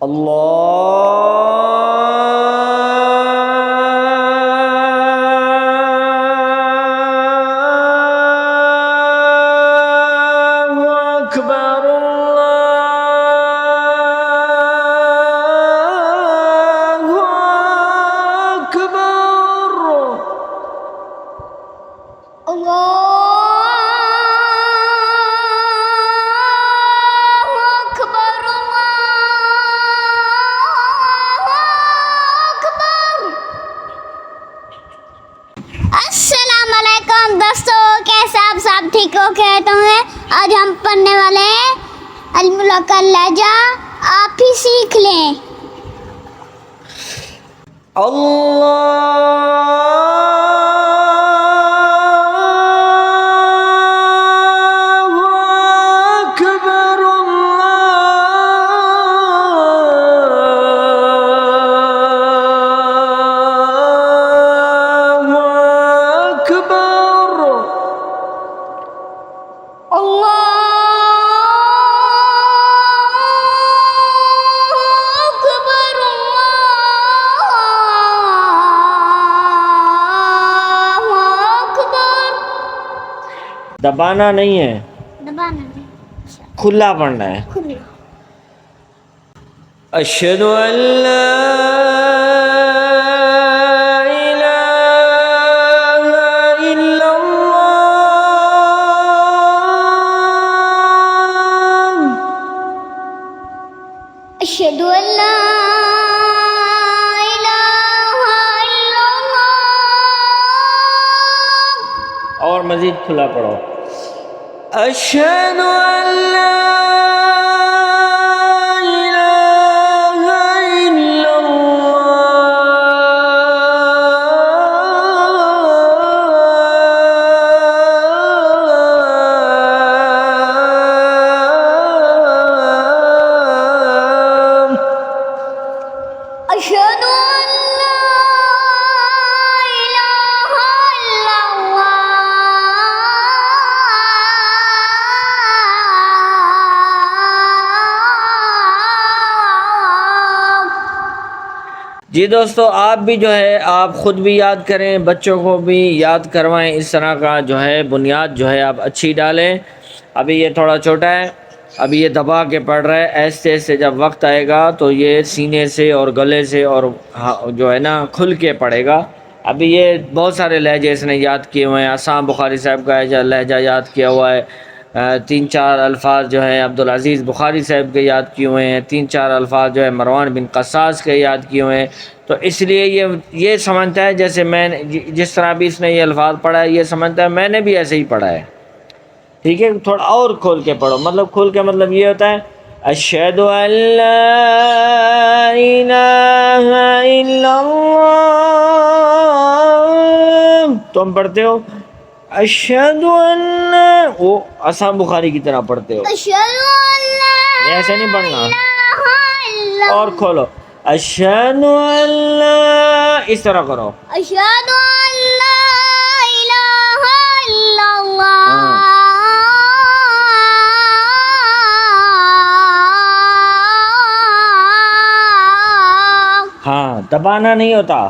اللہ اکبر اللہ اکبر السلام علیکم دوستو، کیسے آپ سب ٹھیک ہو؟ کہتے ہیں آج ہم پڑھنے والے ہیں الملک کا لہجہ، آپ ہی سیکھ لیں۔ دبانا نہیں ہے، دبانا کھلا پڑھنا ہے۔ نہیں۔ اشہد ان لا الہ الا اللہ، اشہد ان لا الہ الا اللہ، اور مزید کھلا پڑھو۔ اشہد ان لا الہ الا اللہ، اشہد ان لا الہ الا اللہ۔ جی دوستو، آپ بھی جو ہے آپ خود بھی یاد کریں، بچوں کو بھی یاد کروائیں، اس طرح کا جو ہے بنیاد جو ہے آپ اچھی ڈالیں۔ ابھی یہ تھوڑا چھوٹا ہے، ابھی یہ دبا کے پڑھ رہا ہے، ایسے ایسے جب وقت آئے گا تو یہ سینے سے اور گلے سے اور جو ہے نا کھل کے پڑھے گا۔ ابھی یہ بہت سارے لہجے اس نے یاد کیے ہوئے ہیں۔ عصام بخاری صاحب کا لہجہ یاد کیا ہوا ہے، 3-4 الفاظ جو ہیں عبدالعزیز بخاری صاحب کے یاد کیے ہوئے ہیں، 3-4 الفاظ جو ہے مروان بن قصاص کے یاد کیے ہوئے ہیں۔ تو اس لیے یہ سمجھتا ہے جیسے میں نے جس طرح بھی اس نے یہ الفاظ پڑھا ہے، یہ سمجھتا ہے میں نے بھی ایسے ہی پڑھا ہے۔ ٹھیک ہے، تھوڑا اور کھول کے پڑھو، مطلب کھول کے مطلب یہ ہوتا ہے اشہد ان لا الہ الا اللہ، تم پڑھتے ہو اشہد ان، وہ عصام بخاری کی طرح پڑھتے ہو، اشہد ان لا ایسے نہیں پڑھنا۔ الہ الا اور کھولو اشہد ان لا، اس طرح کرو۔ اشہد ان لا الہ الا اللہ، ہاں، دبانا نہیں ہوتا،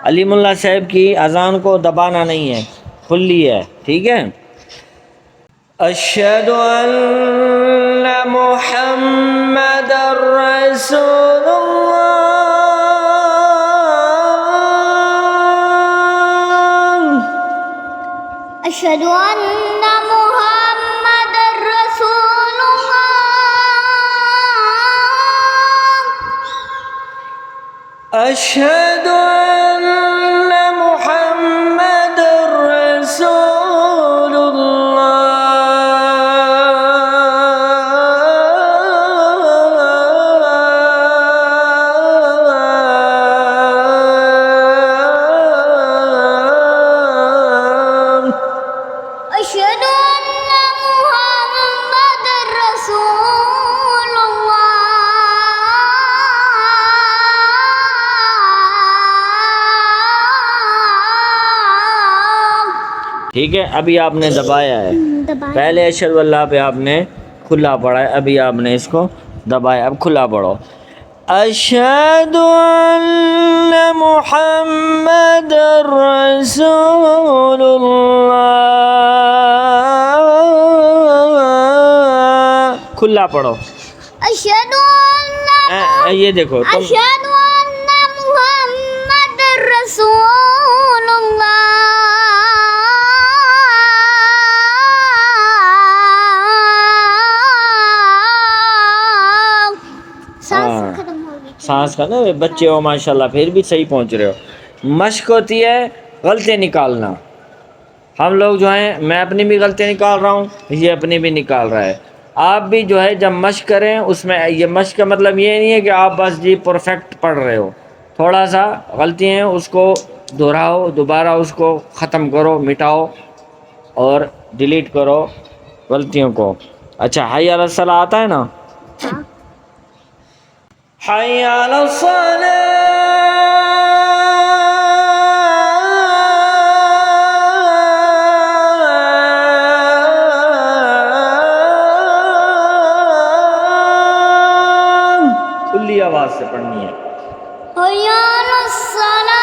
علیم اللہ صاحب کی اذان کو دبانا نہیں ہے، کھلی ہے، ٹھیک ہے۔ اشہد ان محمد رسول اللہ، اشہد ان محمد رسول اللہ، اشہد ان محمد رسول اللہ، اشہد ان محمد رسول اللہ۔ ٹھیک ہے، ابھی آپ نے دبایا ہے، پہلے اشہد اللہ پہ آپ نے کھلا پڑھا ہے، ابھی آپ نے اس کو دبایا، اب کھلا پڑھو۔ اشہد ان محمد رسول اللہ. کھلا پڑھو. اشہد ان یہ دیکھو تم. اشہد ان محمد رسول اللہ. سانس ختم ہو گئی. سانس کا نا بچے ہو ماشاءاللہ پھر بھی صحیح پہنچ رہے ہو. مشق ہوتی ہے غلطی نکالنا. ہم لوگ جو ہیں میں اپنی بھی غلطی نکال رہا ہوں, یہ اپنی بھی نکال رہا ہے. آپ بھی جو ہے جب مشق کریں اس میں یہ مشق کا مطلب یہ نہیں ہے کہ آپ بس جی پرفیکٹ پڑھ رہے ہو. تھوڑا سا غلطی ہیں اس کو دہراؤ, دوبارہ اس کو ختم کرو, مٹاؤ اور ڈیلیٹ کرو غلطیوں کو. اچھا حی علی الصلاۃ آتا ہے نا؟ حی علی الصلاۃ. کھلی آواز سے پڑھنی ہے. حی علی الصلاۃ.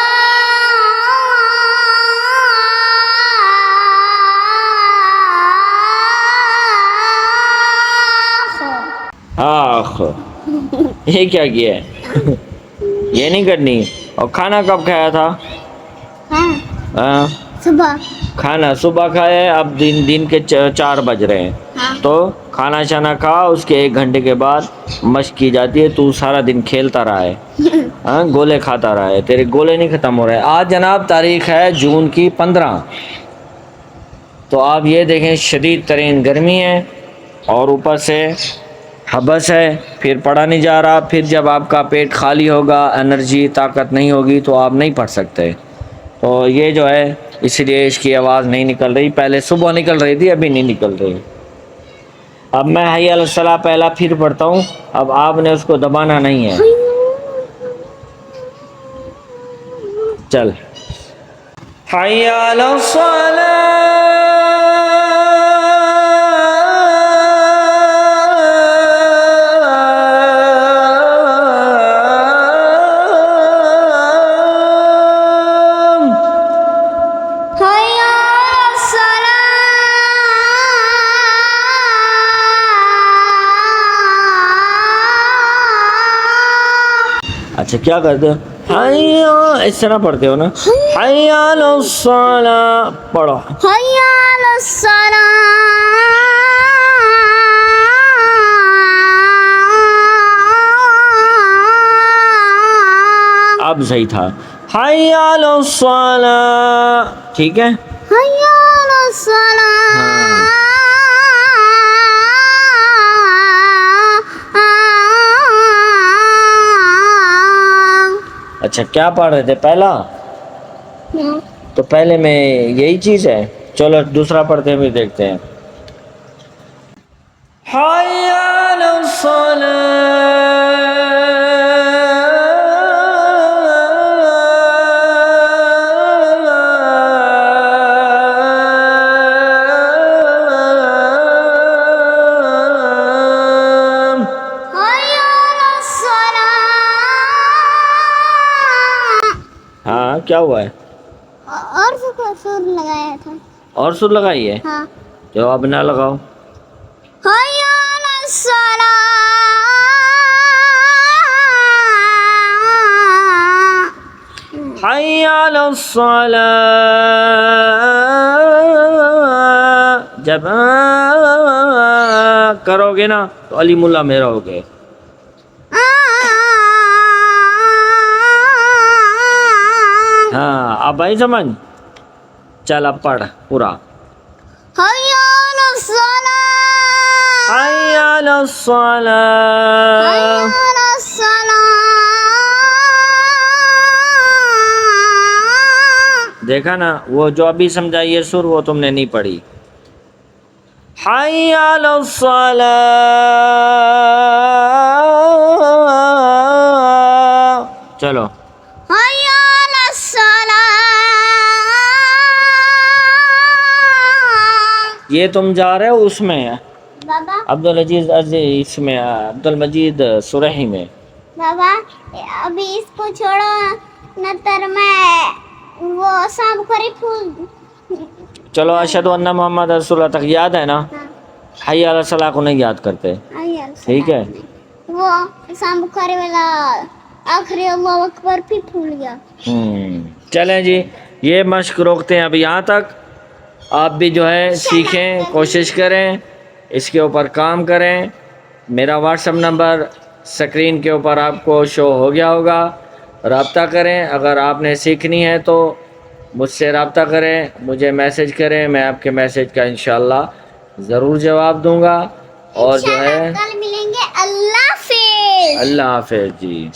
آخ یہ کیا کیا ہے؟ یہ نہیں کرنی. اور کھانا کب کھایا تھا؟ ہاں صبح. کھانا صبح کھایا ہے. اب دن کے 4 بج رہے ہیں. تو کھانا شانا کھا, اس کے 1 گھنٹے کے بعد مشق کی جاتی ہے. تو سارا دن کھیلتا رہا ہے, ہاں گولے کھاتا رہا ہے, تیرے گولے نہیں ختم ہو رہے. آج جناب تاریخ ہے جون کی 15. تو آپ یہ دیکھیں شدید ترین گرمی ہے اور اوپر سے حبس ہے, پھر پڑھا نہیں جا رہا. پھر جب آپ کا پیٹ خالی ہوگا, انرجی طاقت نہیں ہوگی تو آپ نہیں پڑھ سکتے. تو یہ جو ہے اس لیے اس کی آواز نہیں نکل رہی. پہلے صبح نکل رہی تھی, ابھی نہیں نکل رہی. اب میں حی علی الصلاۃ پہلا پھر پڑھتا ہوں. اب آپ نے اس کو دبانا نہیں ہے. چل حی علی اچھا کیا کرتے ہو؟ اس طرح پڑھتے ہو نا. حی علی الصلاۃ پڑھو. حی علی الصلاۃ. اب صحیح تھا. حی علی الصلاۃ. ٹھیک ہے. حی علی الصلاۃ. اچھا کیا پڑھ رہے تھے پہلا؟ تو پہلے میں یہی چیز ہے. چلو دوسرا پڑھتے ہوئے دیکھتے ہیں. حی علی ہاں کیا ہوا ہے؟ اور سر لگایا تھا. اور سر لگائی ہے؟ ہاں. جو اب نہ لگاؤ. حی علی الصلاۃ. حی علی الصلاۃ. جب کرو گے نا تو علی ملا میرا ہو گئے. ہاں اب آئی سمجھ. چل اب پڑھ پورا. حی علی الصلاۃ. حی علی الصلاۃ. حی علی الصلاۃ. دیکھا نا وہ جو ابھی سمجھائی ہے سر وہ تم نے نہیں پڑھی. حی علی الصلاۃ. چلو حی علی الصلاۃ. یہ تم جا رہے ہو اس میں بابا عبدالعزیز اس میں عبدالمجید سرحی میں. بابا ابھی اس کو چھوڑو نتر میں وہ سانپ خری پھول. چلو اشہد ان محمد رسول اللہ تک یاد ہے نا؟ حی علی الصلاح کو نہیں یاد کرتے. ٹھیک ہے. وہ سانپ خری والا آخری اللہ اکبر بھی بھول گیا. چلیں جی یہ مشق روکتے ہیں اب یہاں تک. آپ بھی جو ہے سیکھیں، کوشش کریں، اس کے اوپر کام کریں. میرا واٹس ایپ نمبر سکرین کے اوپر آپ کو شو ہو گیا ہوگا. رابطہ کریں. اگر آپ نے سیکھنی ہے تو مجھ سے رابطہ کریں، مجھے میسج کریں، میں آپ کے میسج کا انشاءاللہ ضرور جواب دوں گا. اور جو ہے کل ملیں گے. اللہ حافظ. اللہ حافظ جی.